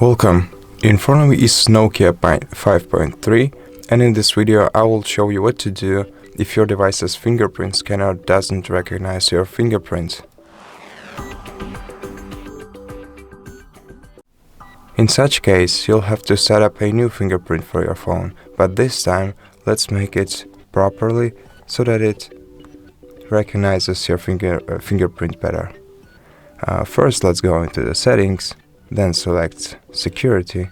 Welcome. In front of me is NOKIA 5.3, and in this video I will show you what to do if your device's fingerprint scanner doesn't recognize your fingerprint. In such case, you'll have to set up a new fingerprint for your phone, but this time let's make it properly so that it recognizes your fingerprint better. First, let's go into the settings, then select security,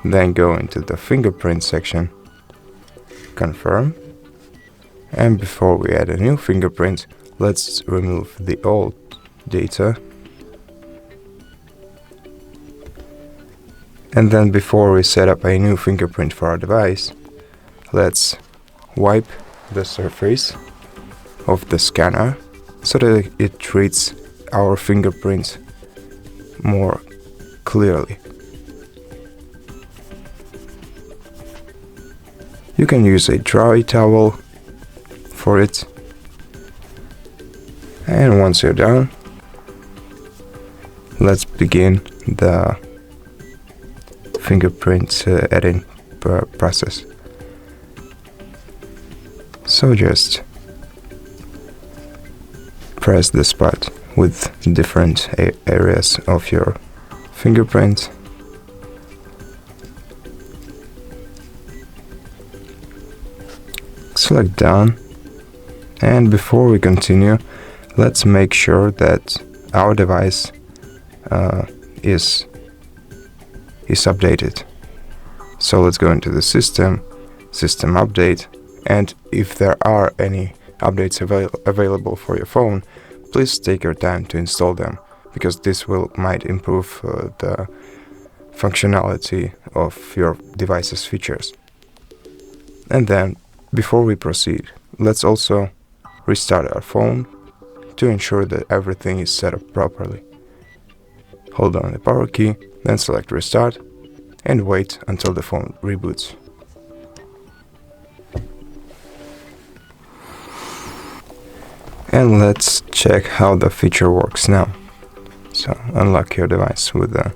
then go into the fingerprint section, confirm, and before we add a new fingerprint, let's remove the old data. And then before we set up a new fingerprint for our device, let's wipe the surface of the scanner so that it reads our fingerprint more clearly. You can use a dry towel for it. And once you're done, let's begin the fingerprint editing process. So just press the spot with different areas of your fingerprint. Select done, and before we continue, let's make sure that our device is updated. So let's go into the system update, and if there are any updates available for your phone, please take your time to install them, because this might improve the functionality of your device's features. And then before we proceed, let's also restart our phone to ensure that everything is set up properly. Hold down the power key, then select restart, and wait until the phone reboots. And let's check how the feature works now. So unlock your device with a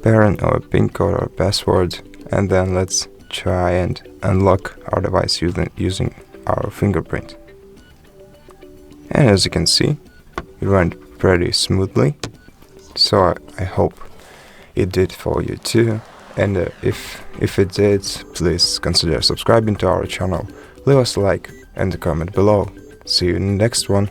parent or a PIN code or password, and then let's try and unlock our device using our fingerprint. And as you can see, it went pretty smoothly, so I hope it did for you too. And if it did, please consider subscribing to our channel, leave us a like and a comment below. See you in the next one.